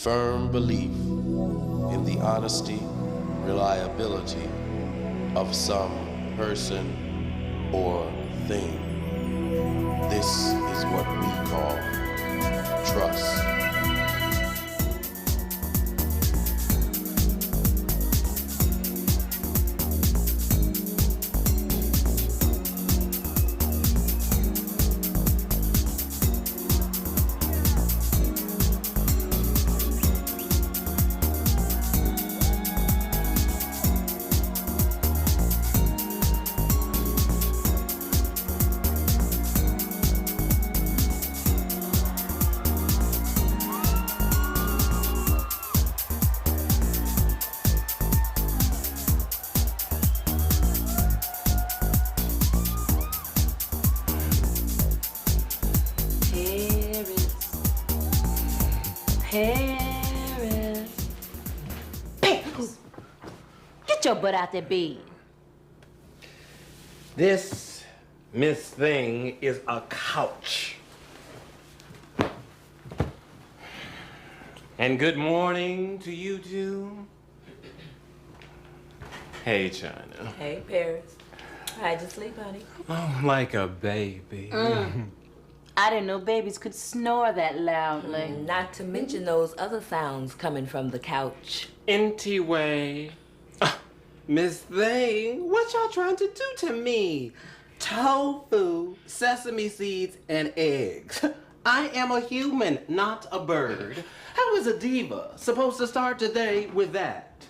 firm belief in the honesty, reliability of some person or thing. This is what we call trust. Paris, get your butt out that bed. This, Miss Thing, is a couch. And good morning to you two. Hey, China. Hey, Paris. How'd you sleep, honey? Oh, like a baby. I didn't know babies could snore that loudly. Not to mention those other sounds coming from the couch. Anyway, Miss Thing, what y'all trying to do to me? Tofu, sesame seeds, and eggs. I am a human, not a bird. How is a diva supposed to start today with that?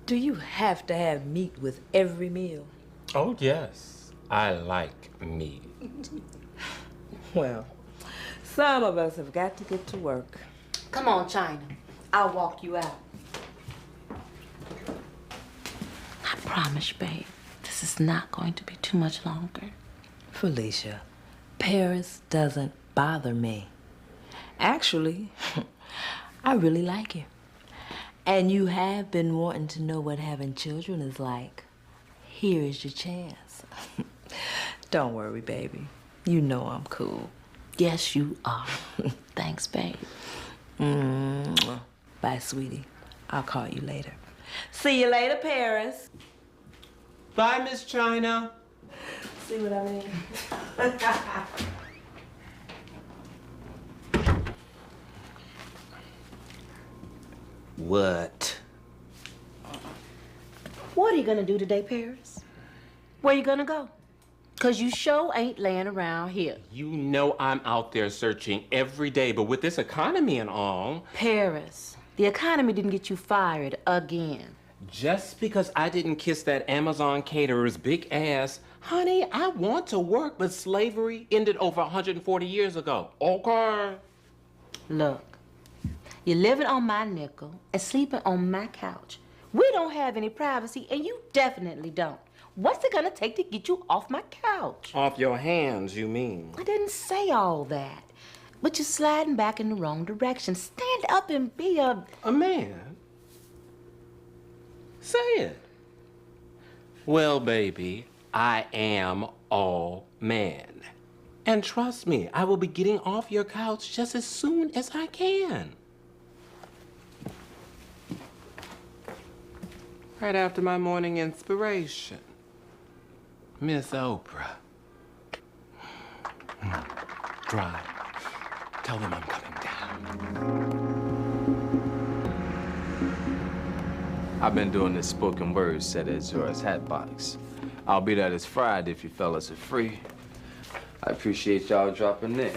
Do you have to have meat with every meal? Oh, yes. I like meat. Well, some of us have got to get to work. Come on, China. I'll walk you out. I promise, babe, this is not going to be too much longer. Felicia, Paris doesn't bother me. Actually, I really like you. And you have been wanting to know what having children is like. Here is your chance. Don't worry, baby. You know I'm cool. Yes, you are. Thanks, babe. Bye, sweetie. I'll call you later. See you later, Paris. Bye, Miss China. See what I mean? What? What are you gonna do today, Paris? Where you gonna go? 'Cause you sure ain't laying around here. You know I'm out there searching every day, but with this economy and all... Paris, the economy didn't get you fired again. Just because I didn't kiss that Amazon caterer's big ass, honey, I want to work, but slavery ended over 140 years ago. Okay? Look, you're living on my nickel and sleeping on my couch. We don't have any privacy, and you definitely don't. What's it gonna take to get you off my couch? Off your hands, you mean? I didn't say all that. But you're sliding back in the wrong direction. Stand up and be a man? Say it. Well, baby, I am all man. And trust me, I will be getting off your couch just as soon as I can. Right after my morning inspiration. Miss Oprah. Drive. Tell them I'm coming down. I've been doing this spoken word set at Zora's Hatbox. I'll be there this Friday if you fellas are free. I appreciate y'all dropping in.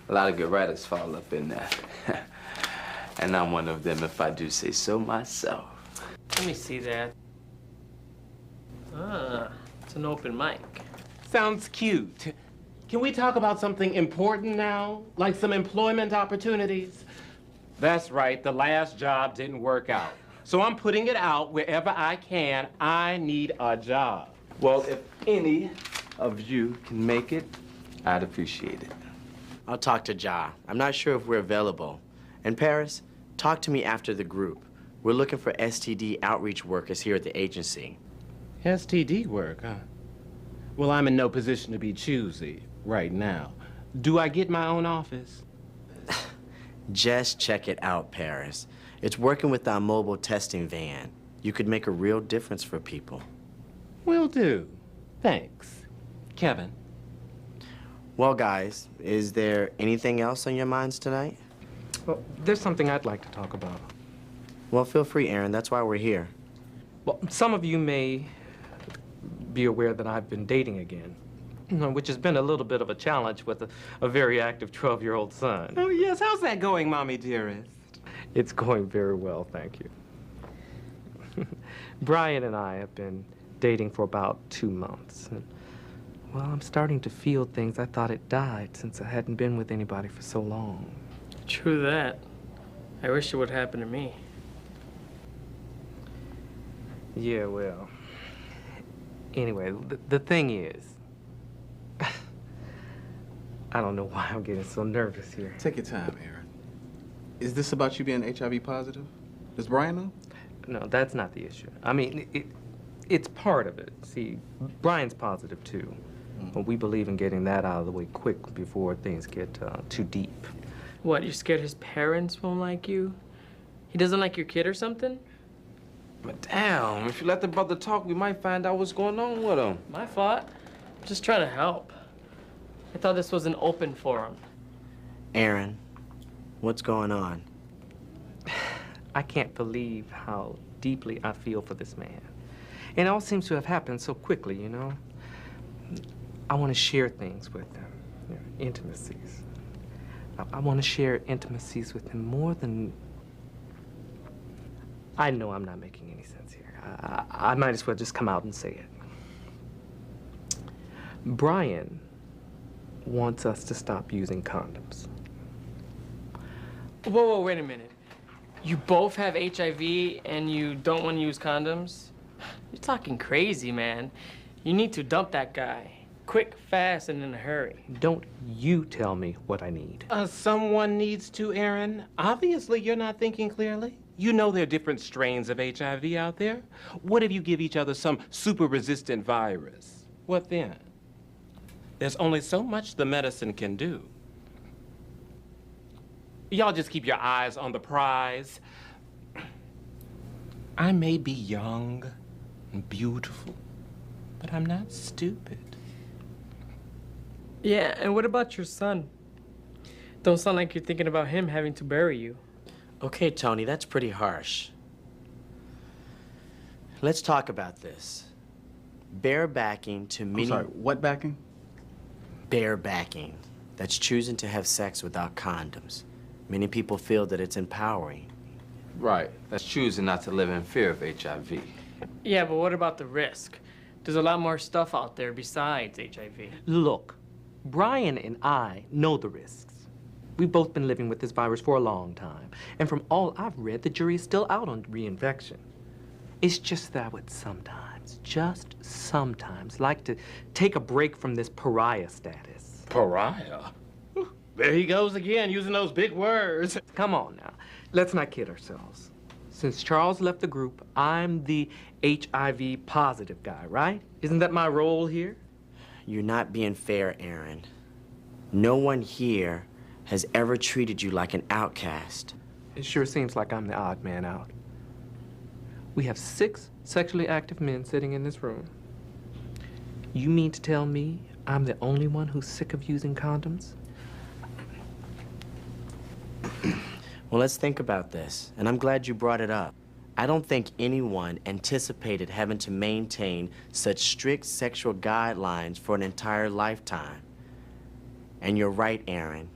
A lot of good writers fall up in there. And I'm one of them if I do say so myself. Let me see that. Ah, it's an open mic. Sounds cute. Can we talk about something important now? Like some employment opportunities? That's right, the last job didn't work out. So I'm putting it out wherever I can. I need a job. Well, if any of you can make it, I'd appreciate it. I'll talk to Ja. I'm not sure if we're available. And Paris, talk to me after the group. We're looking for STD outreach workers here at the agency. STD work, huh? Well, I'm in no position to be choosy right now. Do I get my own office? Just check it out, Paris. It's working with our mobile testing van. You could make a real difference for people. Will do. Thanks. Kevin. Well, guys, is there anything else on your minds tonight? Well, there's something I'd like to talk about. Well, feel free, Aaron. That's why we're here. Well, some of you may be aware that I've been dating again, which has been a little bit of a challenge with a very active 12-year-old son. Oh, yes. How's that going, Mommy dearest? It's going very well, thank you. Brian and I have been dating for about 2 months. And, well, I'm starting to feel things I thought had died since I hadn't been with anybody for so long. True that. I wish it would happen to me. Yeah, well, anyway, the thing is, I don't know why I'm getting so nervous here. Take your time, Aaron. Is this about you being HIV positive? Does Brian know? No, that's not the issue. I mean, it's part of it. See, Brian's positive too. But we believe in getting that out of the way quick before things get too deep. What, you're scared his parents won't like you? He doesn't like your kid or something? But damn, if you let the brother talk, we might find out what's going on with him. My fault. I'm just trying to help. I thought this was an open forum. Aaron, what's going on? I can't believe how deeply I feel for this man. And it all seems to have happened so quickly, you know? I want to share things with him, you know, intimacies. I want to share intimacies with him more than... I know I'm not making any sense here. I might as well just come out and say it. Brian wants us to stop using condoms. Whoa, wait a minute. You both have HIV and you don't want to use condoms? You're talking crazy, man. You need to dump that guy. Quick, fast, and in a hurry. Don't you tell me what I need. Someone needs to, Aaron. Obviously, you're not thinking clearly. You know there are different strains of HIV out there. What if you give each other some super-resistant virus? What then? There's only so much the medicine can do. Y'all just keep your eyes on the prize. I may be young and beautiful, but I'm not stupid. Yeah, and what about your son? Don't sound like you're thinking about him having to bury you. Okay, Tony, that's pretty harsh. Let's talk about this. Barebacking to many... I'm sorry, what backing? Barebacking. That's choosing to have sex without condoms. Many people feel that it's empowering. Right. That's choosing not to live in fear of HIV. Yeah, but what about the risk? There's a lot more stuff out there besides HIV. Look, Brian and I know the risks. We've both been living with this virus for a long time. And from all I've read, the jury is still out on reinfection. It's just that I would sometimes, just sometimes, like to take a break from this pariah status. Pariah? There he goes again, using those big words. Come on now, let's not kid ourselves. Since Charles left the group, I'm the HIV positive guy, right? Isn't that my role here? You're not being fair, Aaron. No one here has ever treated you like an outcast. It sure seems like I'm the odd man out. We have 6 sexually active men sitting in this room. You mean to tell me I'm the only one who's sick of using condoms? Well, let's think about this, and I'm glad you brought it up. I don't think anyone anticipated having to maintain such strict sexual guidelines for an entire lifetime. And you're right, Aaron.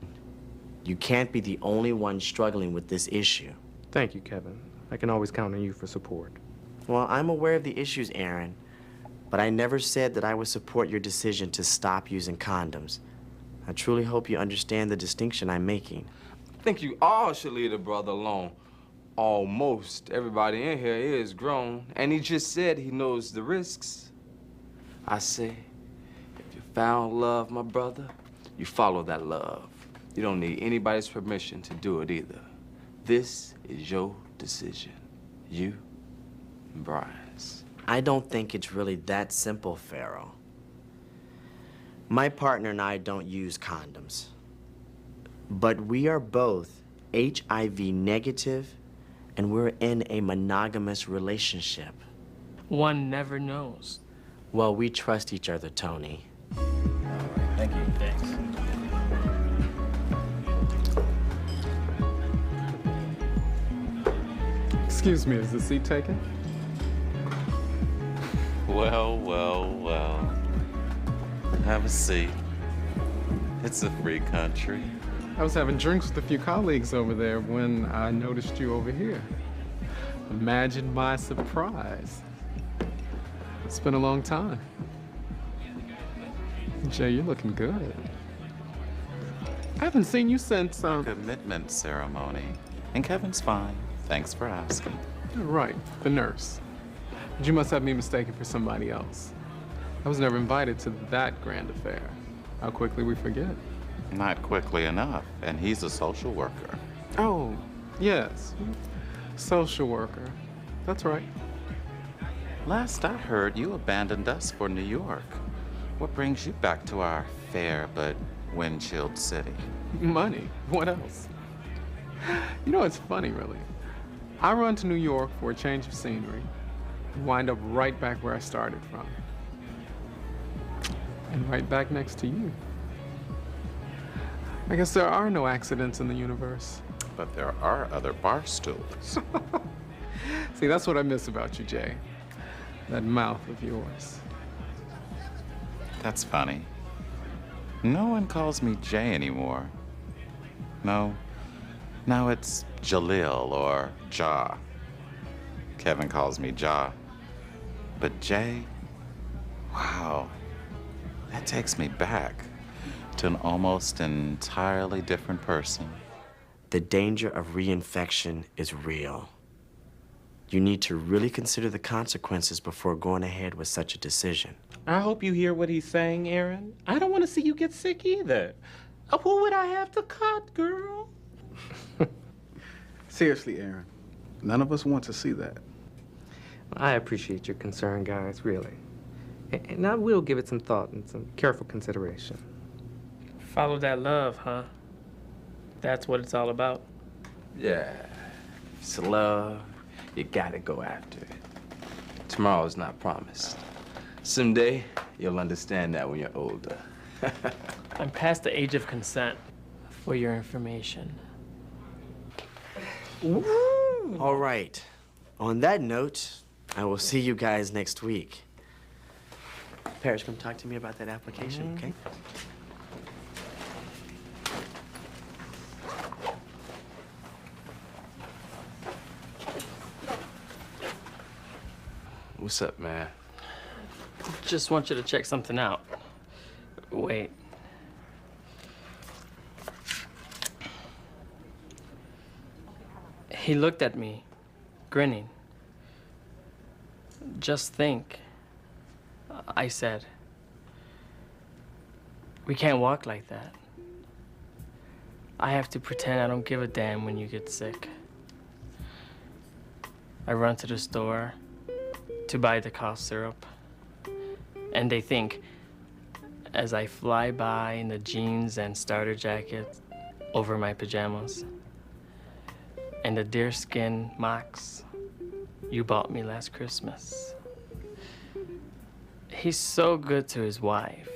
You can't be the only one struggling with this issue. Thank you, Kevin. I can always count on you for support. Well, I'm aware of the issues, Aaron, but I never said that I would support your decision to stop using condoms. I truly hope you understand the distinction I'm making. I think you all should leave the brother alone. Almost everybody in here is grown, and he just said he knows the risks. I say, if you found love, my brother, you follow that love. You don't need anybody's permission to do it either. This is your decision. You and Brian's. I don't think it's really that simple, Pharaoh. My partner and I don't use condoms. But we are both HIV negative, and we're in a monogamous relationship. One never knows. Well, we trust each other, Tony. Thank you. Thanks. Excuse me, is the seat taken? Well, well, well. Have a seat. It's a free country. I was having drinks with a few colleagues over there when I noticed you over here. Imagine my surprise. It's been a long time. Jay, you're looking good. I haven't seen you since, Commitment ceremony. And Kevin's fine. Thanks for asking. Right, the nurse. But you must have me mistaken for somebody else. I was never invited to that grand affair. How quickly we forget. Not quickly enough, and he's a social worker. Oh, yes. Social worker. That's right. Last I heard, you abandoned us for New York. What brings you back to our fair but wind-chilled city? Money. What else? You know, it's funny, really. I run to New York for a change of scenery and wind up right back where I started from. And right back next to you. I guess there are no accidents in the universe. But there are other bar stools. See, that's what I miss about you, Jay. That mouth of yours. That's funny. No one calls me Jay anymore. No. Now it's Jalil or Ja. Kevin calls me Ja. But Jay? Wow. That takes me back to an almost entirely different person. The danger of reinfection is real. You need to really consider the consequences before going ahead with such a decision. I hope you hear what he's saying, Aaron. I don't want to see you get sick either. Who would I have to cut, girl? Seriously, Aaron. None of us want to see that. I appreciate your concern, guys, really. And I will give it some thought and some careful consideration. Follow that love, huh? That's what it's all about. Yeah. It's love. You gotta go after it. Tomorrow's not promised. Someday, you'll understand that when you're older. I'm past the age of consent, for your information. All right. On that note, I will see you guys next week. Parrish, come talk to me about that application, okay? What's up, man? Just want you to check something out. Wait. He looked at me, grinning. Just think, I said. We can't walk like that. I have to pretend I don't give a damn when you get sick. I run to the store to buy the cough syrup. And they think, as I fly by in the jeans and starter jacket over my pajamas, and the deerskin mocks you bought me last Christmas. He's so good to his wife.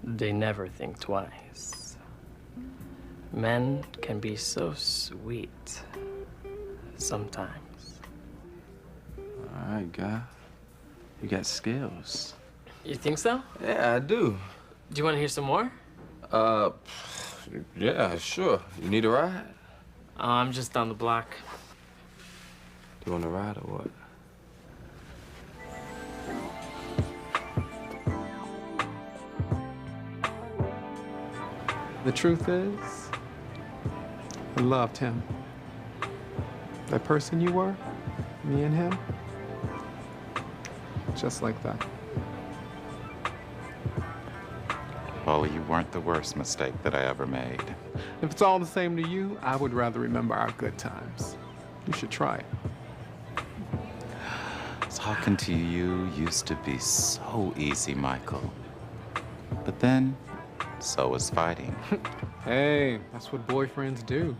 They never think twice. Men can be so sweet sometimes. All right, guy. You got skills. You think so? Yeah, I do. Do you want to hear some more? Yeah, sure. You need a ride? I'm just down the block. You want a ride or what? The truth is, I loved him. That person you were, me and him, just like that. Well, you weren't the worst mistake that I ever made. If it's all the same to you, I would rather remember our good times. You should try it. Talking to you used to be so easy, Michael. But then, so was fighting. Hey, that's what boyfriends do.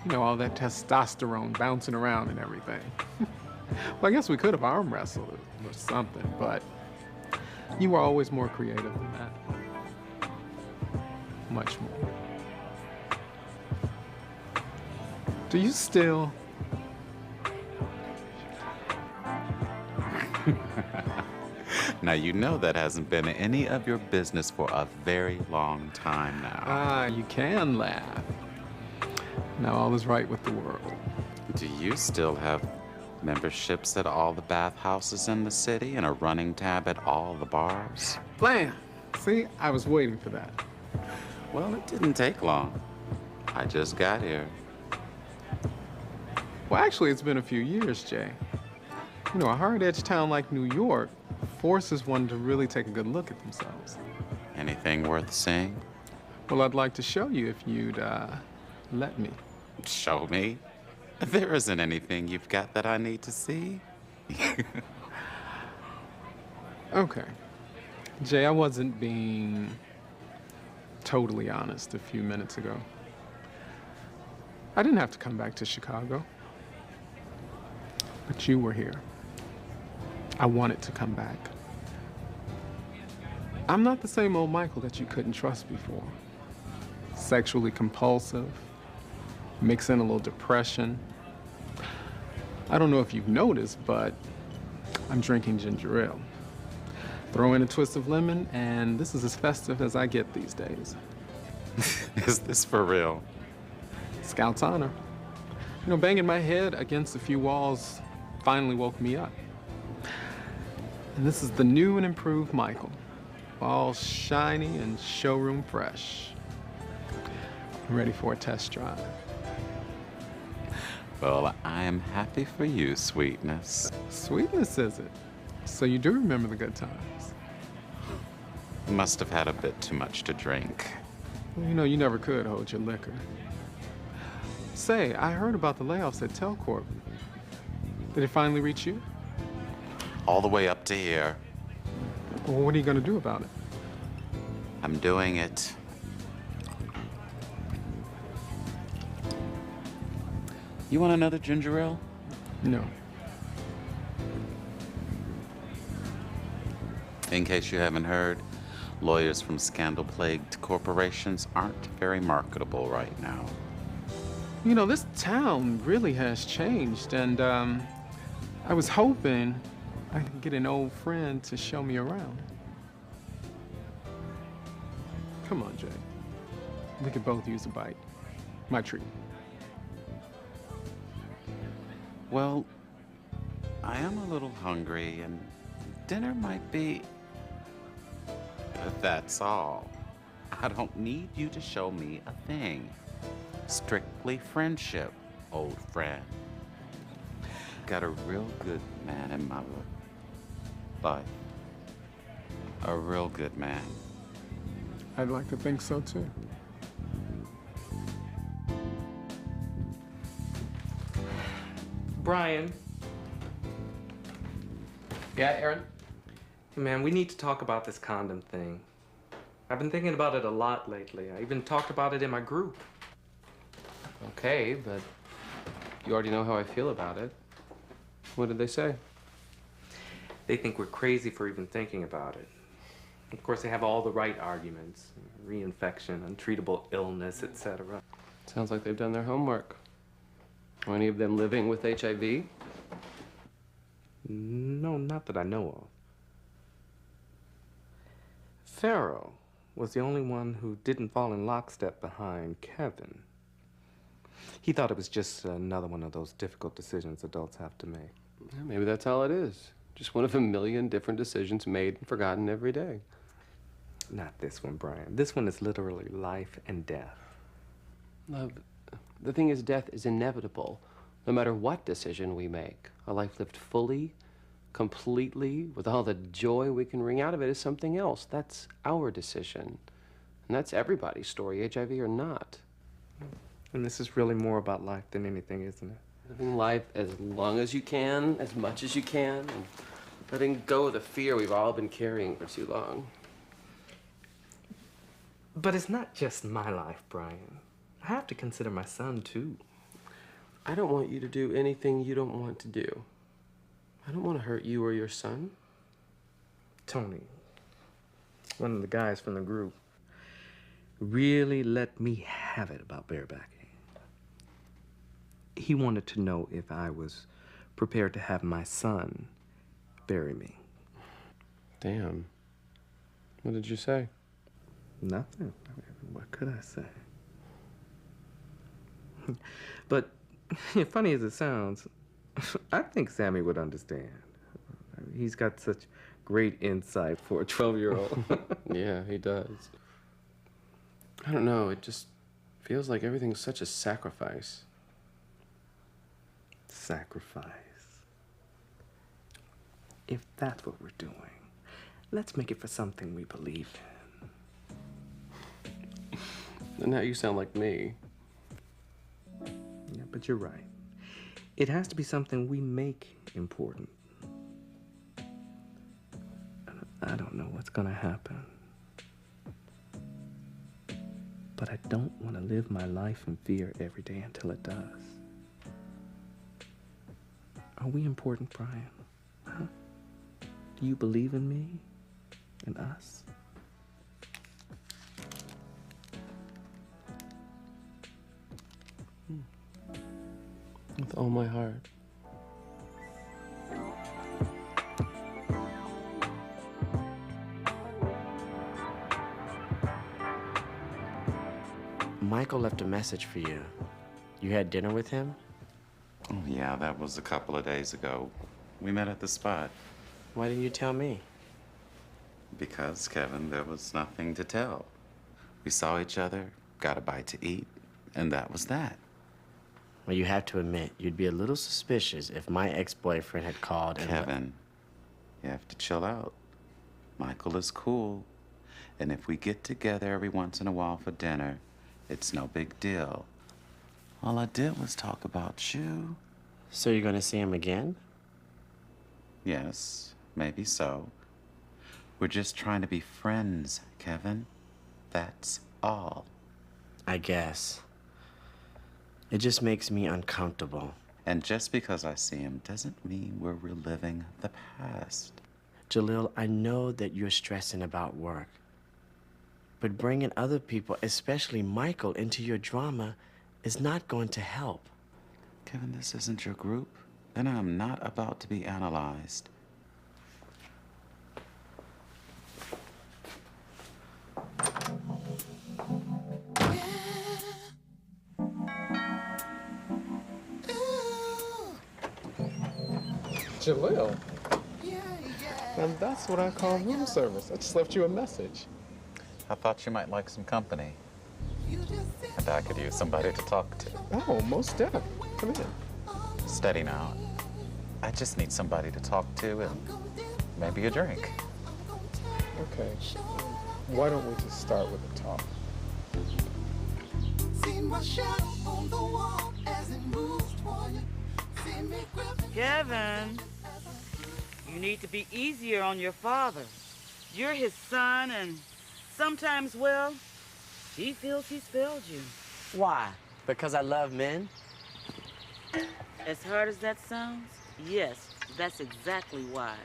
You know, all that testosterone bouncing around and everything. Well, I guess we could have arm wrestled or something, but you were always more creative than that. Much more. Do you still? Now, you know that hasn't been any of your business for a very long time now. Ah, you can laugh. Now all is right with the world. Do you still have memberships at all the bathhouses in the city and a running tab at all the bars? Blam! See, I was waiting for that. Well, it didn't take long. I just got here. Well, actually, it's been a few years, Jay. You know, a hard-edged town like New York forces one to really take a good look at themselves. Anything worth seeing? Well, I'd like to show you if you'd, let me. Show me? There isn't anything you've got that I need to see. Okay. Jay, I wasn't being totally honest a few minutes ago. I didn't have to come back to Chicago. But you were here. I wanted to come back. I'm not the same old Michael that you couldn't trust before. Sexually compulsive, mix in a little depression. I don't know if you've noticed, but I'm drinking ginger ale. Throw in a twist of lemon, and this is as festive as I get these days. Is this for real? Scout's honor. You know, banging my head against a few walls finally woke me up. And this is the new and improved Michael, all shiny and showroom fresh. I'm ready for a test drive. Well, I am happy for you, Sweetness. Sweetness, is it? So you do remember the good times? Must have had a bit too much to drink. Well, you know, you never could hold your liquor. Say, I heard about the layoffs at Telcorp. Did it finally reach you? All the way up to here. Well, what are you going to do about it? I'm doing it. You want another ginger ale? No. In case you haven't heard, lawyers from scandal-plagued corporations aren't very marketable right now. You know, this town really has changed, and I was hoping I could get an old friend to show me around. Come on, Jay. We could both use a bite. My treat. Well, I am a little hungry, and dinner might be... But that's all. I don't need you to show me a thing. Strictly friendship, old friend. Got a real good man in my life. A real good man. I'd like to think so, too. Brian. Yeah, Aaron? Hey, man, we need to talk about this condom thing. I've been thinking about it a lot lately. I even talked about it in my group. Okay, but you already know how I feel about it. What did they say? They think we're crazy for even thinking about it. Of course, they have all the right arguments. Reinfection, untreatable illness, etc. Sounds like they've done their homework. Are any of them living with HIV? No, not that I know of. Pharaoh was the only one who didn't fall in lockstep behind Kevin. He thought it was just another one of those difficult decisions adults have to make. Yeah, maybe that's all it is. Just one of a million different decisions made and forgotten every day. Not this one, Brian. This one is literally life and death. Love, the thing is, death is inevitable, no matter what decision we make. A life lived fully, completely, with all the joy we can wring out of it is something else. That's our decision. And that's everybody's story, HIV or not. And this is really more about life than anything, isn't it? Living life as long as you can, as much as you can, and letting go of the fear we've all been carrying for too long. But it's not just my life, Brian. I have to consider my son, too. I don't want you to do anything you don't want to do. I don't want to hurt you or your son. Tony, one of the guys from the group, really let me have it about barebacking. He wanted to know if I was prepared to have my son bury me. Damn. What did you say? Nothing. I mean, what could I say? But funny as it sounds, I think Sammy would understand. He's got such great insight for a 12-year-old. Yeah, he does. I don't know, it just feels like everything's such a sacrifice. Sacrifice. If that's what we're doing, let's make it for something we believe in. And now you sound like me. Yeah, but you're right. It has to be something we make important. I don't know what's gonna happen. But I don't want to live my life in fear every day until it does. Are we important, Brian? Huh? Do you believe in me and us? With all my heart. Michael left a message for you. You had dinner with him? Oh, yeah, that was a couple of days ago. We met at the spot. Why didn't you tell me? Because, Kevin, there was nothing to tell. We saw each other, got a bite to eat, and that was that. Well, you have to admit, you'd be a little suspicious if my ex-boyfriend had called and... Kevin, you have to chill out. Michael is cool. And if we get together every once in a while for dinner, it's no big deal. All I did was talk about you. So you're gonna see him again? Yes, maybe so. We're just trying to be friends, Kevin. That's all. I guess. It just makes me uncomfortable. And just because I see him doesn't mean we're reliving the past. Jalil, I know that you're stressing about work. But bringing other people, especially Michael, into your drama is not going to help. Kevin, this isn't your group, and I'm not about to be analyzed. Jalil. And that's what I call room service. I just left you a message. I thought you might like some company. And I could use somebody to talk to. Oh, most definitely. Come in. Steady now. I just need somebody to talk to and maybe a drink. Okay. Why don't we just start with a talk? Kevin, you need to be easier on your father. You're his son, and sometimes, well, he feels he's failed you. Why? Because I love men? As hard as that sounds, yes, that's exactly why.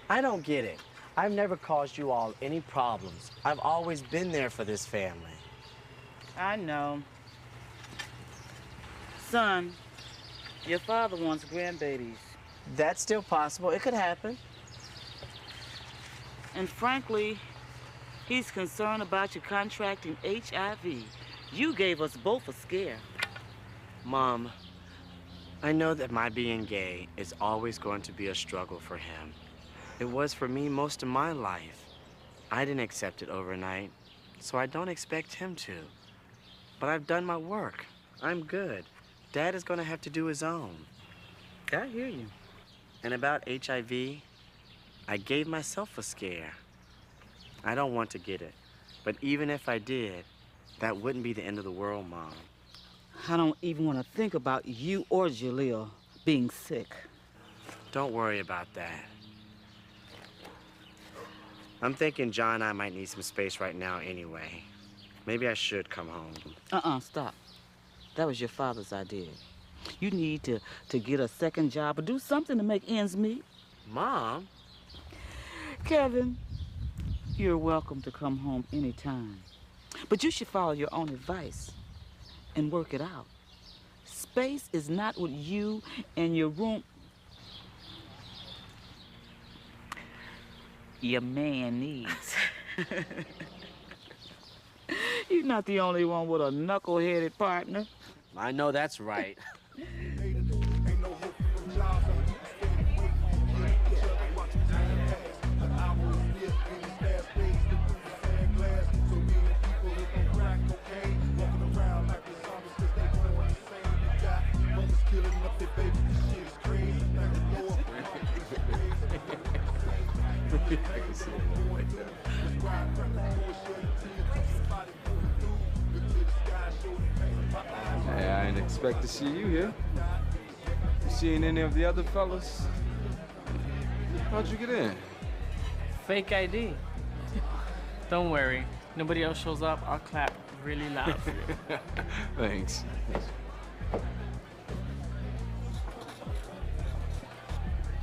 I don't get it. I've never caused you all any problems. I've always been there for this family. I know. Son, your father wants grandbabies. That's still possible. It could happen. And frankly, he's concerned about you contracting HIV. You gave us both a scare. Mom, I know that my being gay is always going to be a struggle for him. It was for me most of my life. I didn't accept it overnight, so I don't expect him to. But I've done my work. I'm good. Dad is going to have to do his own. I hear you. And about HIV, I gave myself a scare. I don't want to get it, but even if I did, that wouldn't be the end of the world, Mom. I don't even want to think about you or Jalil being sick. Don't worry about that. I'm thinking John and I might need some space right now anyway. Maybe I should come home. Stop. That was your father's idea. You need to get a second job or do something to make ends meet. Mom? Kevin, you're welcome to come home anytime. But you should follow your own advice and work it out. Space is not what you and your your man needs. You're not the only one with a knuckle-headed partner. I know that's right. I can see it right there. Hey, I didn't expect to see you here. You seen any of the other fellas? How'd you get in? Fake ID. Don't worry. Nobody else shows up, I'll clap really loud for you. Thanks.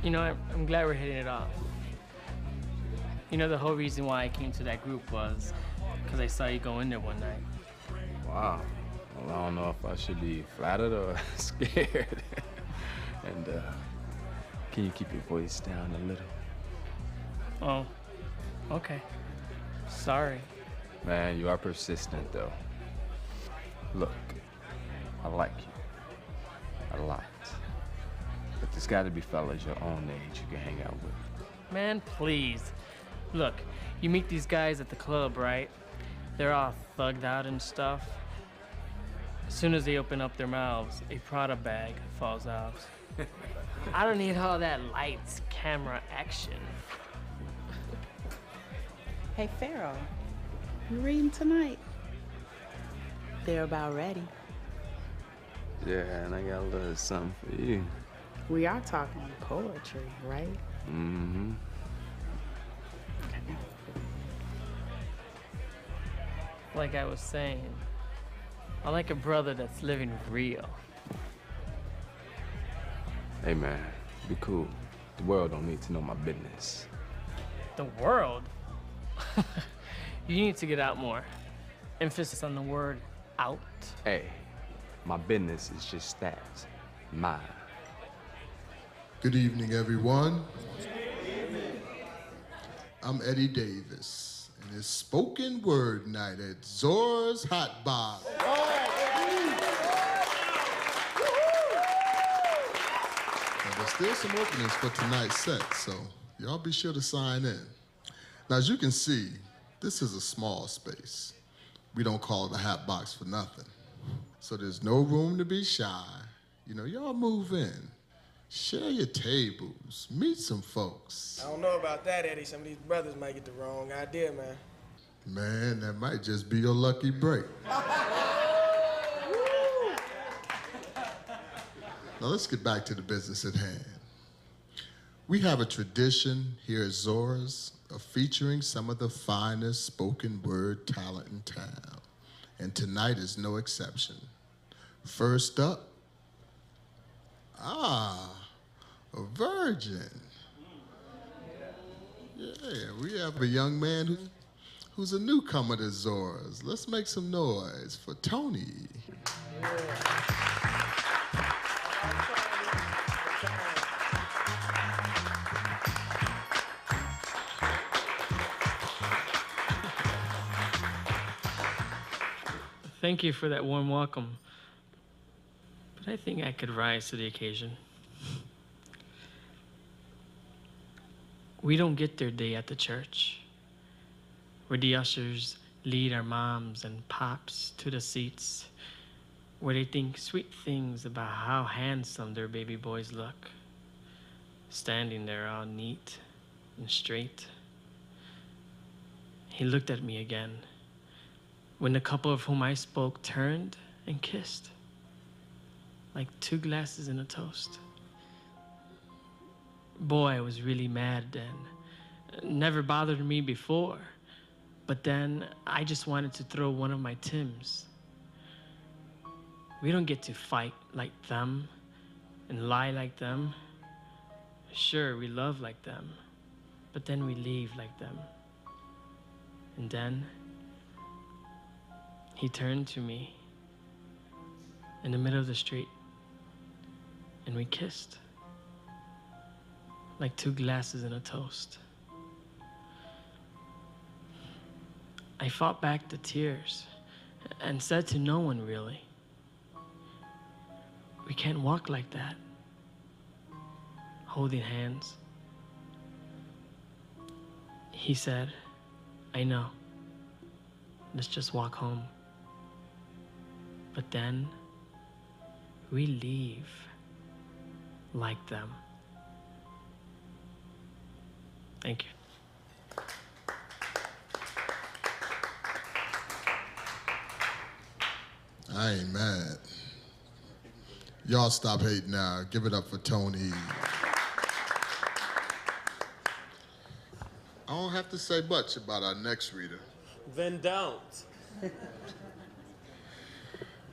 You know, I'm glad we're hitting it off. You know, the whole reason why I came to that group was because I saw you go in there one night. Wow. Well, I don't know if I should be flattered or scared. And, can you keep your voice down a little? Oh, okay. Sorry. Man, you are persistent, though. Look, I like you. A lot. But there's gotta be fellas your own age you can hang out with. Man, please. Look, you meet these guys at the club, right? They're all thugged out and stuff. As soon as they open up their mouths, a Prada bag falls out. I don't need all that lights, camera, action. Hey, Pharaoh, you reading tonight? They're about ready. Yeah, and I got a little something for you. We are talking poetry, right? Mm-hmm. Like I was saying, I like a brother that's living real. Hey, man, be cool. The world don't need to know my business. The world? You need to get out more. Emphasis on the word out. Hey, my business is just that. Mine. Good evening, everyone. I'm Eddie Davis, and it's spoken word night at Zora's Hot Box. Now, there's still some openings for tonight's set, so y'all be sure to sign in. Now, as you can see, this is a small space. We don't call it a Hat Box for nothing. So there's no room to be shy. You know, y'all move in. Share your tables. Meet some folks. I don't know about that, Eddie. Some of these brothers might get the wrong idea, man. Man, that might just be your lucky break. Now let's get back to the business at hand. We have a tradition here at Zora's of featuring some of the finest spoken word talent in town. And tonight is no exception. First up, a virgin. Yeah, we have a young man who's a newcomer to Zora's. Let's make some noise for Tony. Thank you for that warm welcome. But I think I could rise to the occasion. We don't get their day at the church, where the ushers lead our moms and pops to the seats, where they think sweet things about how handsome their baby boys look, standing there all neat and straight. He looked at me again, when the couple of whom I spoke turned and kissed, like two glasses in a toast. Boy, I was really mad then, never bothered me before. But then I just wanted to throw one of my Tims. We don't get to fight like them and lie like them. Sure, we love like them, but then we leave like them. And then he turned to me in the middle of the street and we kissed like two glasses in a toast. I fought back the tears and said to no one really, we can't walk like that, holding hands. He said, I know, let's just walk home. But then we leave like them. Thank you. I ain't mad. Y'all stop hating now. Give it up for Tony. I don't have to say much about our next reader. Then don't.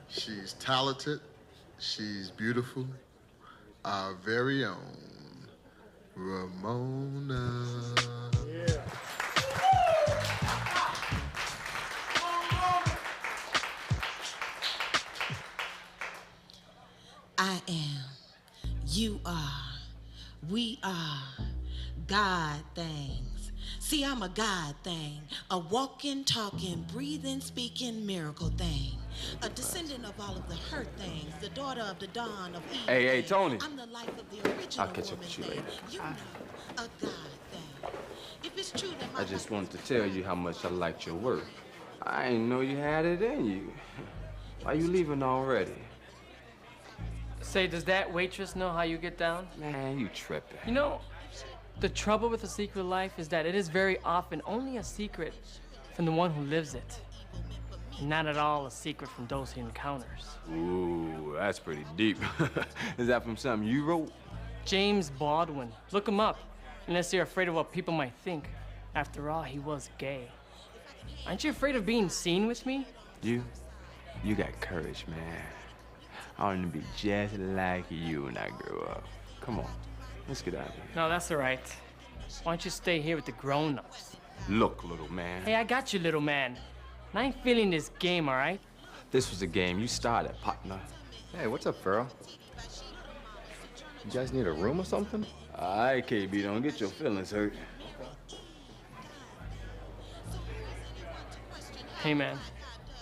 She's talented. She's beautiful. Our very own Ramona. Yeah. I am, you are, we are God things. See, I'm a God thing, a walking, talking, breathing, speaking miracle thing. A descendant of all of the hurt things, the daughter of the dawn of Eve. Hey, Tony. I'm the life of the original I'll catch up with you later. You know, a God thing. If it's true that my I just wanted to tell you how much I liked your work. I didn't know you had it in you. Why you leaving already? Say, does that waitress know how you get down? Man, you tripping. You know, the trouble with a secret life is that it is very often only a secret from the one who lives it. And not at all a secret from those he encounters. Ooh, that's pretty deep. Is that from something you wrote? James Baldwin. Look him up, unless you're afraid of what people might think. After all, he was gay. Aren't you afraid of being seen with me? You got courage, man. I want to be just like you when I grow up. Come on, let's get out of here. No, that's all right. Why don't you stay here with the grown-ups? Look, little man. Hey, I got you, little man. And I ain't feeling this game, all right? This was a game you started, partner. Hey, what's up, Farrell? You guys need a room or something? All right, KB, don't get your feelings hurt. Hey, man,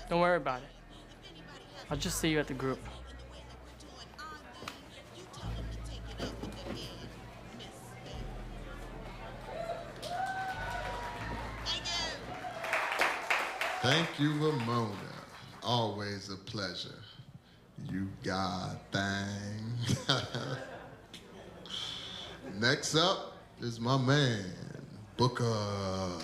don't worry about it. I'll just see you at the group. Thank you, Ramona. Always a pleasure. You God thing. Next up is my man, Booker. Hold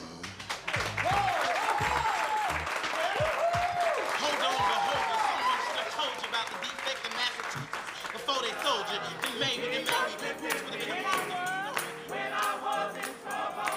on. Someone should have told you about the defect in Massachusetts before they told you. Then maybe when I was in trouble.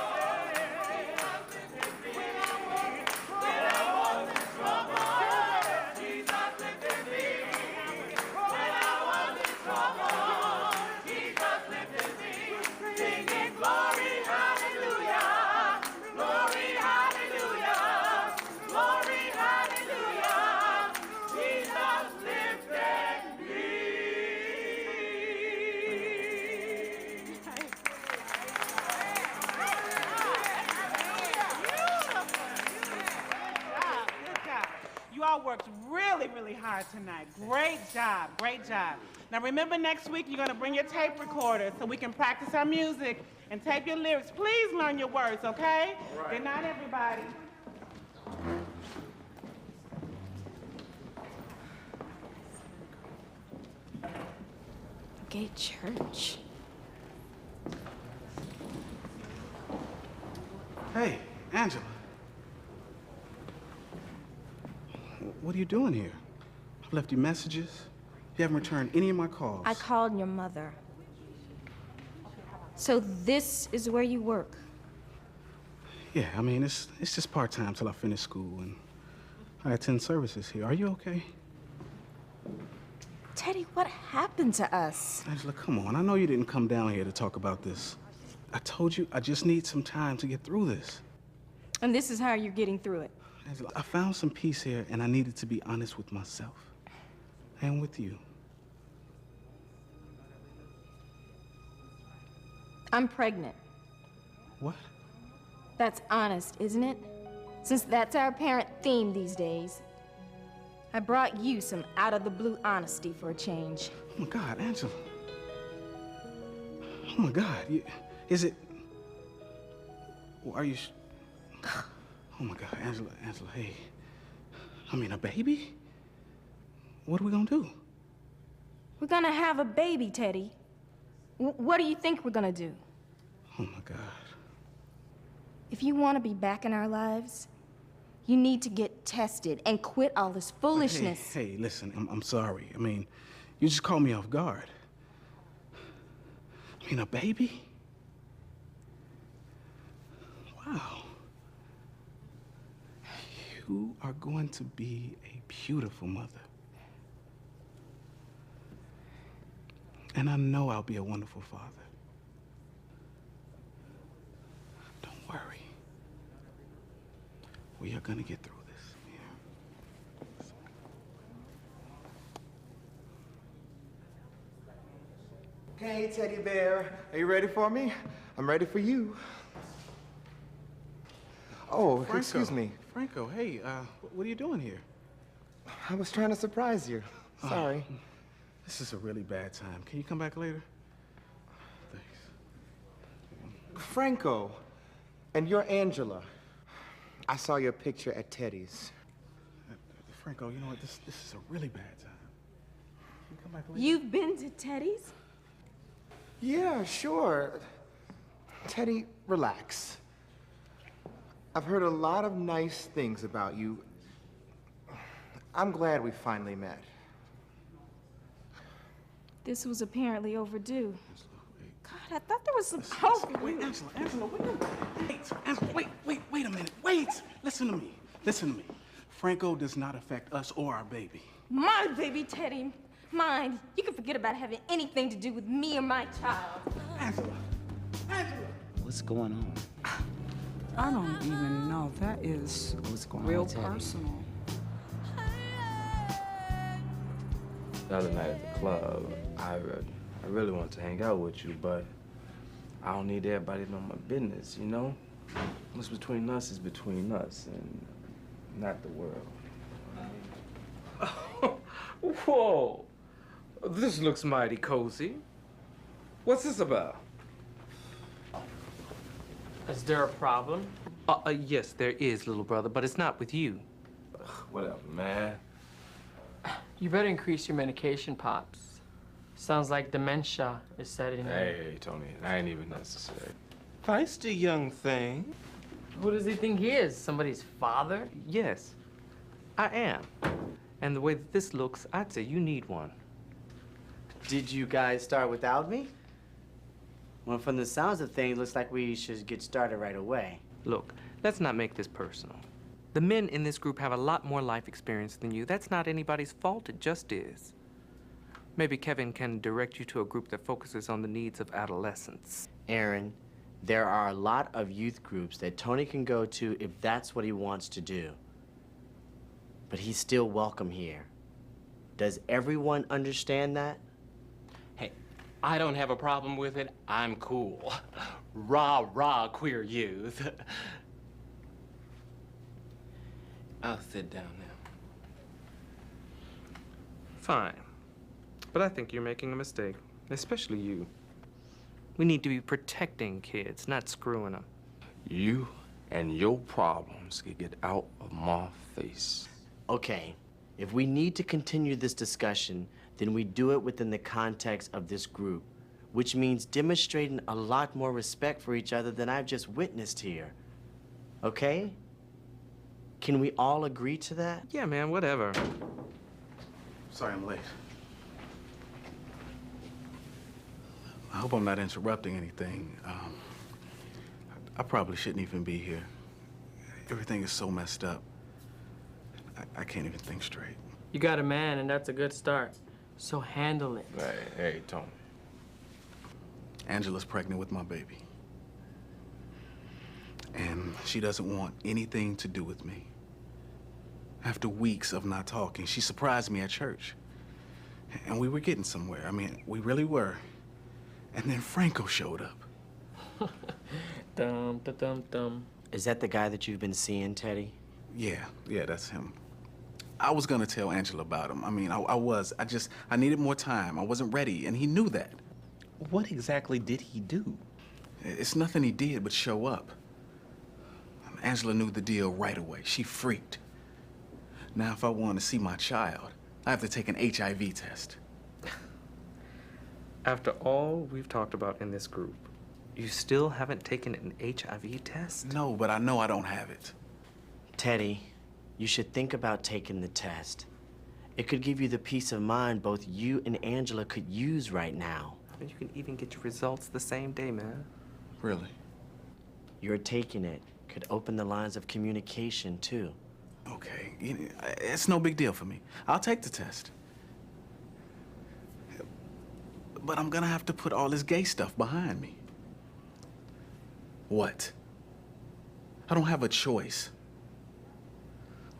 Worked really hard tonight. Great job. Now remember, next week you're gonna bring your tape recorder so we can practice our music and tape your lyrics. Please learn your words, okay? Right. Good night, everybody. Gay church. Hey, Angela. What are you doing here? I've left you messages. You haven't returned any of my calls. I called your mother. So this is where you work? Yeah, I mean, it's just part-time till I finish school, and I attend services here. Are you okay? Teddy, what happened to us? Angela, come on. I know you didn't come down here to talk about this. I told you I just need some time to get through this. And this is how you're getting through it. Angela, I found some peace here, and I needed to be honest with myself and with you. I'm pregnant. What? That's honest, isn't it? Since that's our parent theme these days. I brought you some out-of-the-blue honesty for a change. Oh, my God, Angela. Oh, my God. Is it... Well, are you... Oh, my God, Angela, hey. I mean, a baby? What are we gonna do? We're gonna have a baby, Teddy. What do you think we're gonna do? Oh, my God. If you want to be back in our lives, you need to get tested and quit all this foolishness. Hey, listen, I'm sorry. I mean, you just caught me off guard. I mean, a baby? Wow. You are going to be a beautiful mother. And I know I'll be a wonderful father. Don't worry. We are gonna get through this. Hey, teddy bear. Are you ready for me? I'm ready for you. Oh, Franco, excuse me. Franco, hey, what are you doing here? I was trying to surprise you. Sorry. This is a really bad time. Can you come back later? Thanks. Franco, and you're Angela. I saw your picture at Teddy's. Franco, you know what? This is a really bad time. Can you come back later? You've been to Teddy's? Yeah, sure. Teddy, relax. I've heard a lot of nice things about you. I'm glad we finally met. This was apparently overdue. God, I thought there was some hope. Wait, Angela, wait a minute. Wait! Listen to me. Franco does not affect us or our baby. My baby, Teddy. Mine. You can forget about having anything to do with me or my child. Angela! What's going on? I don't even know. That is real personal. The other night at the club, I really wanted to hang out with you, but I don't need everybody to know my business, you know? What's between us is between us, and not the world. Whoa! This looks mighty cozy. What's this about? Is there a problem? Yes, there is, little brother, but it's not with you. Whatever, man. You better increase your medication, Pops. Sounds like dementia is setting in. Hey, Tony, that ain't even necessary. Feisty young thing. Who does he think he is? Somebody's father? Yes, I am. And the way that this looks, I'd say you need one. Did you guys start without me? Well, from the sounds of things, looks like we should get started right away. Look, let's not make this personal. The men in this group have a lot more life experience than you. That's not anybody's fault, it just is. Maybe Kevin can direct you to a group that focuses on the needs of adolescents. Aaron, there are a lot of youth groups that Tony can go to if that's what he wants to do. But he's still welcome here. Does everyone understand that? Hey, I don't have a problem with it. I'm cool. Rah, rah, queer youth. I'll sit down now. Fine. But I think you're making a mistake, especially you. We need to be protecting kids, not screwing them. You and your problems can get out of my face. Okay, if we need to continue this discussion, then we do it within the context of this group, which means demonstrating a lot more respect for each other than I've just witnessed here. Okay? Can we all agree to that? Yeah, man, whatever. Sorry I'm late. I hope I'm not interrupting anything. I probably shouldn't even be here. Everything is so messed up. I can't even think straight. You got a man, and that's a good start. So handle it. Hey, Tony. Angela's pregnant with my baby. And she doesn't want anything to do with me. After weeks of not talking, she surprised me at church. And we were getting somewhere. I mean, we really were. And then Franco showed up. Dum, da, dum, dum. Is that the guy that you've been seeing, Teddy? Yeah, that's him. I was gonna tell Angela about him. I mean, I needed more time. I wasn't ready, and he knew that. What exactly did he do? It's nothing he did but show up. Angela knew the deal right away. She freaked. Now, if I want to see my child, I have to take an HIV test. After all we've talked about in this group, you still haven't taken an HIV test? No, but I know I don't have it. Teddy, you should think about taking the test. It could give you the peace of mind both you and Angela could use right now. And you can even get your results the same day, man. Really? Your taking it could open the lines of communication, too. Okay, it's no big deal for me. I'll take the test. But I'm gonna have to put all this gay stuff behind me. What? I don't have a choice.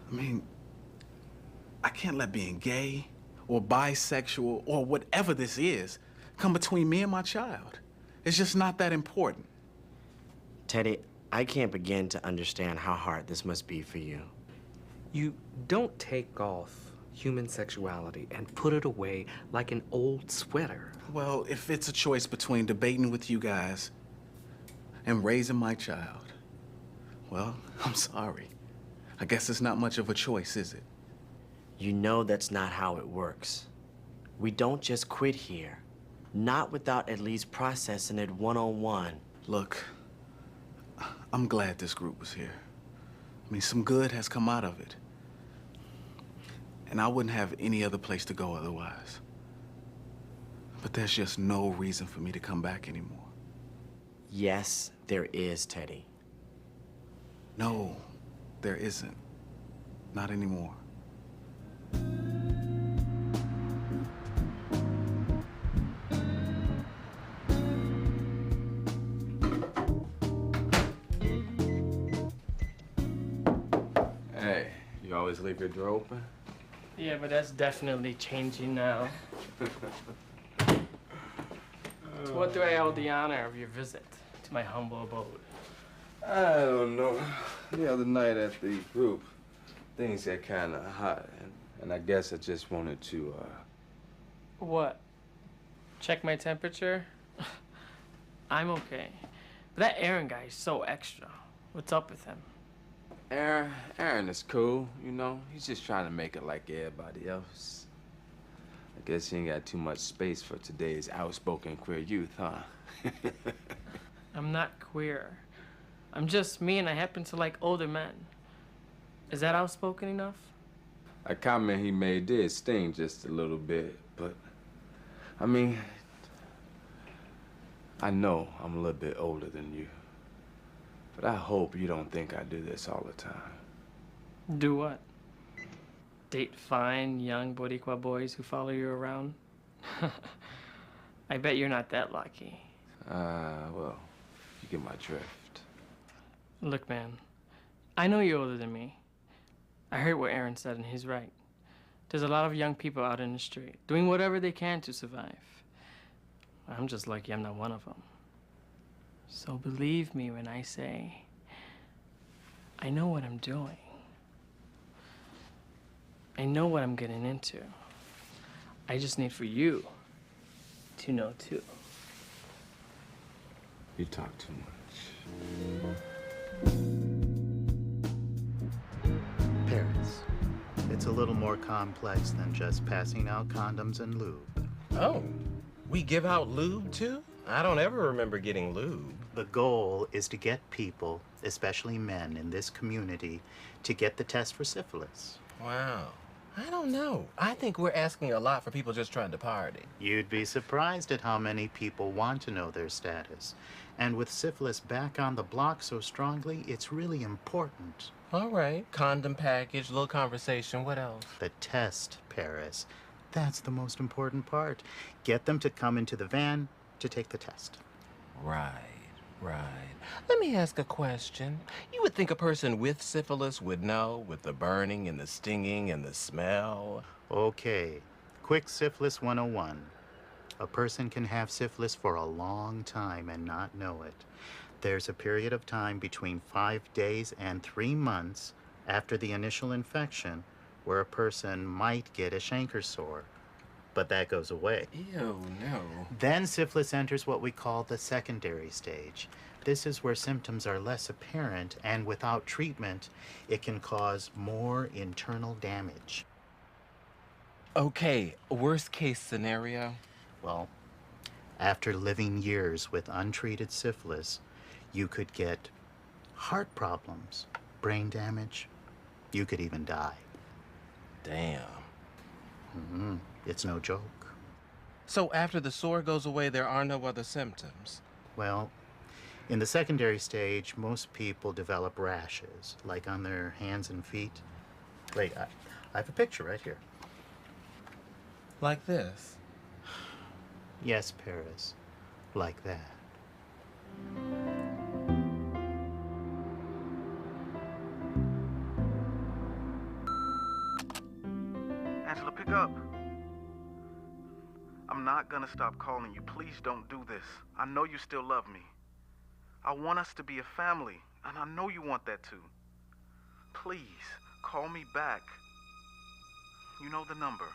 I mean, I can't let being gay or bisexual or whatever this is come between me and my child. It's just not that important. Teddy, I can't begin to understand how hard this must be for you. You don't take off human sexuality and put it away like an old sweater. Well, if it's a choice between debating with you guys and raising my child, well, I'm sorry. I guess it's not much of a choice, is it? You know that's not how it works. We don't just quit here. Not without at least processing it one-on-one. Look, I'm glad this group was here. I mean, some good has come out of it. And I wouldn't have any other place to go otherwise. But there's just no reason for me to come back anymore. Yes, there is, Teddy. No, there isn't. Not anymore. Hey, you always leave your door open? Yeah, but that's definitely changing now. To what do I owe the honor of your visit to my humble abode? I don't know. The other night at the group, things got kind of hot, and I guess I just wanted to, What? Check my temperature? I'm okay. But that Aaron guy is so extra. What's up with him? Aaron is cool, you know? He's just trying to make it like everybody else. I guess he ain't got too much space for today's outspoken queer youth, huh? I'm not queer. I'm just me and I happen to like older men. Is that outspoken enough? A comment he made did sting just a little bit, but I mean, I know I'm a little bit older than you, but I hope you don't think I do this all the time. Do what? Date fine, young Boricua boys who follow you around? I bet you're not that lucky. Well, you get my drift. Look, man, I know you're older than me. I heard what Aaron said, and he's right. There's a lot of young people out in the street doing whatever they can to survive. I'm just lucky I'm not one of them. So believe me when I say, I know what I'm doing. I know what I'm getting into. I just need for you to know too. You talk too much. Parents, it's a little more complex than just passing out condoms and lube. Oh, we give out lube too? I don't ever remember getting lube. The goal is to get people, especially men in this community, to get the test for syphilis. Wow. I don't know. I think we're asking a lot for people just trying to party. You'd be surprised at how many people want to know their status. And with syphilis back on the block so strongly, it's really important. All right, condom package, little conversation, what else? The test, Paris. That's the most important part. Get them to come into the van to take the test. Right. Let me ask a question. You would think a person with syphilis would know, with the burning and the stinging and the smell. Okay, quick syphilis 101. A person can have syphilis for a long time and not know it. There's a period of time between 5 days and 3 months after the initial infection where a person might get a chancre sore, but that goes away. Ew, no. Then syphilis enters what we call the secondary stage. This is where symptoms are less apparent, and without treatment, it can cause more internal damage. Okay, worst case scenario? Well, after living years with untreated syphilis, you could get heart problems, brain damage. You could even die. Damn. It's no joke. So after the sore goes away, there are no other symptoms? Well, in the secondary stage, most people develop rashes, like on their hands and feet. Wait, I have a picture right here. Like this? Yes, Paris, like that. Angela, pick up. I'm not gonna stop calling you. Please don't do this. I know you still love me. I want us to be a family, and I know you want that too. Please, call me back. You know the number.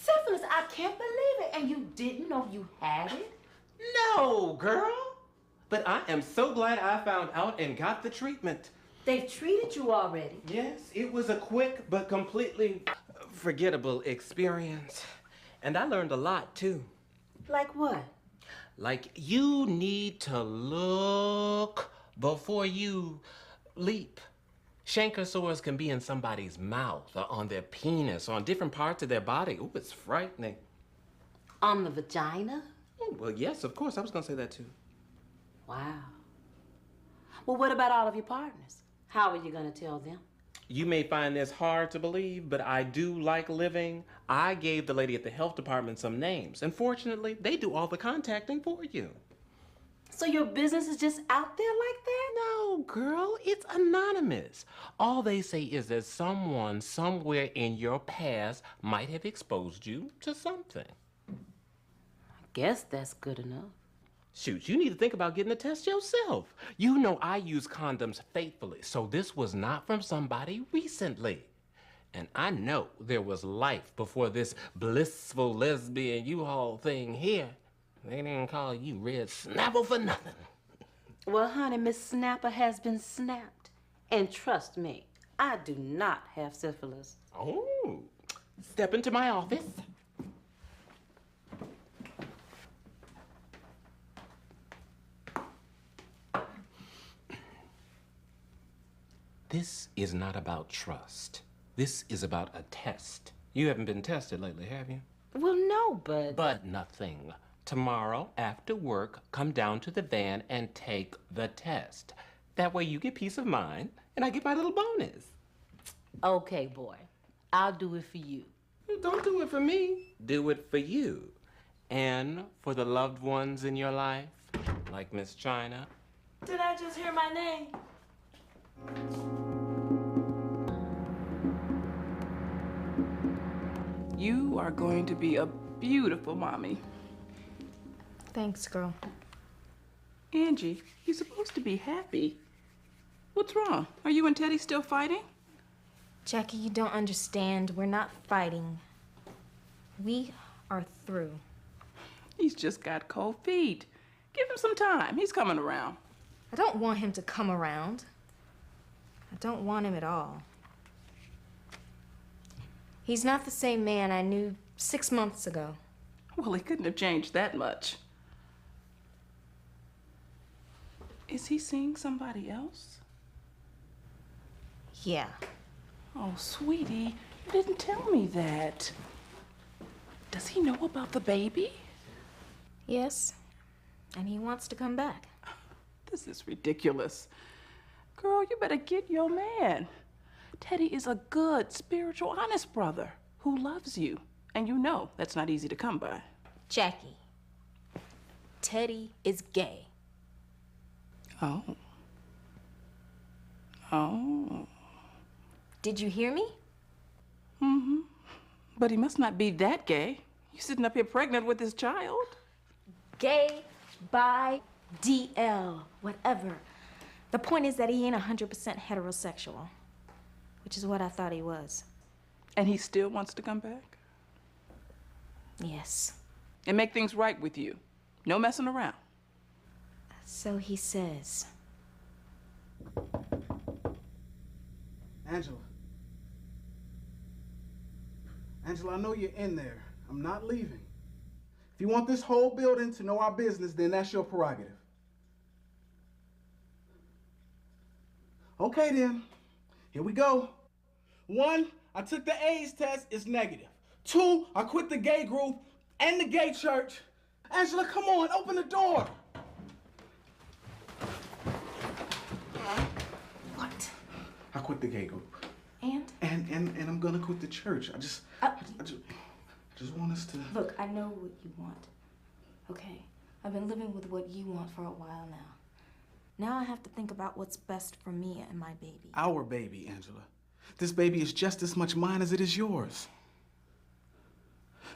Syphilis, I can't believe it. And you didn't know you had it? No, girl. But I am so glad I found out and got the treatment. They've treated you already. Yes, it was a quick but completely forgettable experience. And I learned a lot, too. Like what? Like, you need to look before you leap. Chancre sores can be in somebody's mouth or on their penis or on different parts of their body. Ooh, it's frightening. On the vagina? Oh, well, yes, of course. I was going to say that, too. Wow. Well, what about all of your partners? How are you going to tell them? You may find this hard to believe, but I do like living. I gave the lady at the health department some names, and fortunately, they do all the contacting for you. So your business is just out there like that? No, girl, it's anonymous. All they say is that someone somewhere in your past might have exposed you to something. I guess that's good enough. Shoot, you need to think about getting a test yourself. You know I use condoms faithfully, so this was not from somebody recently. And I know there was life before this blissful lesbian U-Haul thing here. They didn't call you Red Snapple for nothing. Well, honey, Miss Snapper has been snapped. And trust me, I do not have syphilis. Oh, step into my office. This is not about trust. This is about a test. You haven't been tested lately, have you? Well, no, but... But nothing. Tomorrow, after work, come down to the van and take the test. That way you get peace of mind, and I get my little bonus. Okay, boy. I'll do it for you. Don't do it for me. Do it for you. And for the loved ones in your life, like Miss China. Did I just hear my name? You are going to be a beautiful mommy. Thanks, girl. Angie, you're supposed to be happy. What's wrong? Are you and Teddy still fighting? Jackie, you don't understand. We're not fighting. We are through. He's just got cold feet. Give him some time. He's coming around. I don't want him to come around. I don't want him at all. He's not the same man I knew 6 months ago. Well, he couldn't have changed that much. Is he seeing somebody else? Yeah. Oh, sweetie, you didn't tell me that. Does he know about the baby? Yes. And he wants to come back. This is ridiculous. Girl, you better get your man. Teddy is a good, spiritual, honest brother who loves you. And you know that's not easy to come by. Jackie, Teddy is gay. Oh. Oh. Did you hear me? Mm-hmm. But he must not be that gay. You sitting up here pregnant with his child. Gay, bi, DL, whatever. The point is that he ain't 100% heterosexual, which is what I thought he was. And he still wants to come back? Yes. And make things right with you. No messing around. So he says. Angela. Angela, I know you're in there. I'm not leaving. If you want this whole building to know our business, then that's your prerogative. Okay, then. Here we go. 1, I took the AIDS test. It's negative. 2, I quit the gay group and the gay church. Angela, come on, open the door. What? I quit the gay group. And I'm gonna quit the church. I just want us to... Look, I know what you want. Okay? I've been living with what you want for a while now. Now I have to think about what's best for me and my baby. Our baby, Angela. This baby is just as much mine as it is yours.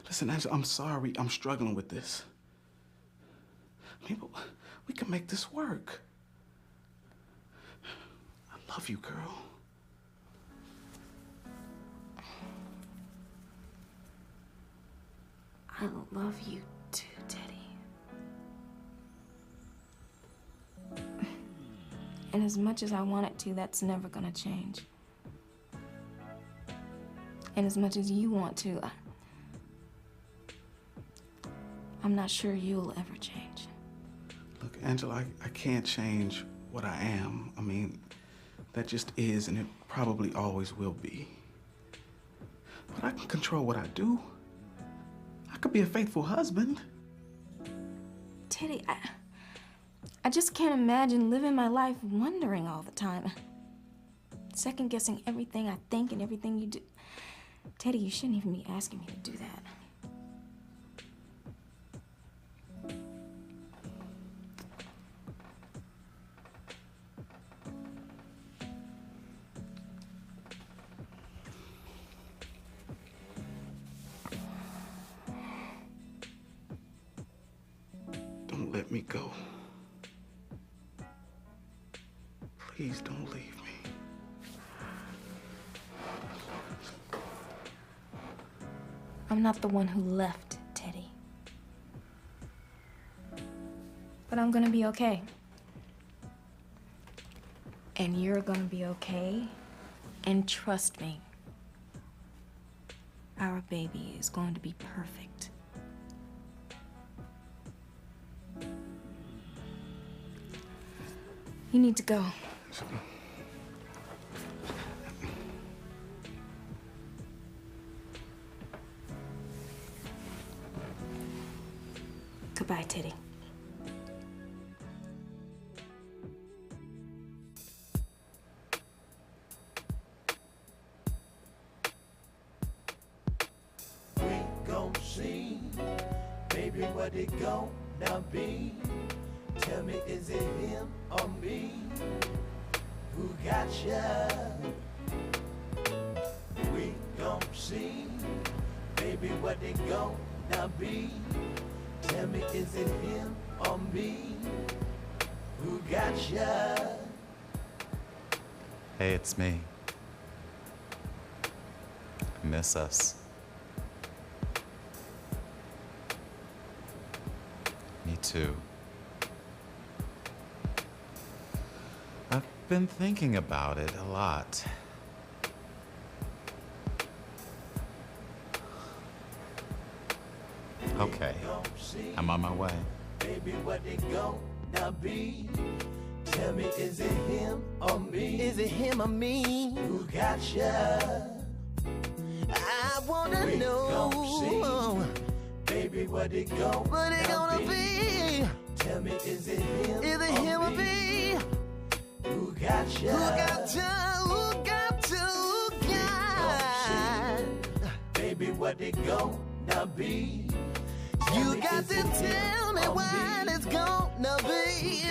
Listen, Angela, I'm sorry I'm struggling with this. I mean, but we can make this work. I love you, girl. I love you too, Teddy. And as much as I want it to, that's never gonna change. And as much as you want to, I'm not sure you'll ever change. Look, Angela, I can't change what I am. I mean, that just is, and it probably always will be. But I can control what I do. I could be a faithful husband. Teddy, I just can't imagine living my life wondering all the time. Second-guessing everything I think and everything you do. Teddy, you shouldn't even be asking me to do that. Don't let me go. Please don't leave me. I'm not the one who left, Teddy. But I'm gonna be okay. And you're gonna be okay. And trust me, our baby is going to be perfect. You need to go. Goodbye, Teddy. We gon' see, baby, what it gonna be? Tell me, is it him or me? Who got ya? We gon' see, baby, what it gonna be? Tell me, is it him or me? Who got ya? Hey, it's me. miss us. Me too. I've been thinking about it a lot. Okay, I'm on my way. Baby, what it gonna be? Tell me, is it him or me? Is it him or me? Who got ya? I wanna know. Baby, what it gonna be? Tell me, is it him? Is it him or me? Who got ya? Who got ya? Who got ya? Who got? Baby, what it gonna be? You got to tell me what it's gonna be,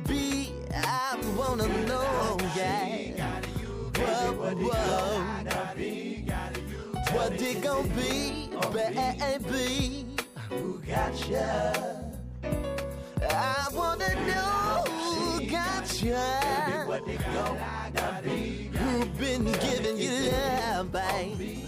baby. I wanna know, yeah. What it gonna be, baby? Who got ya? I wanna know who got ya? Who been giving you love, baby?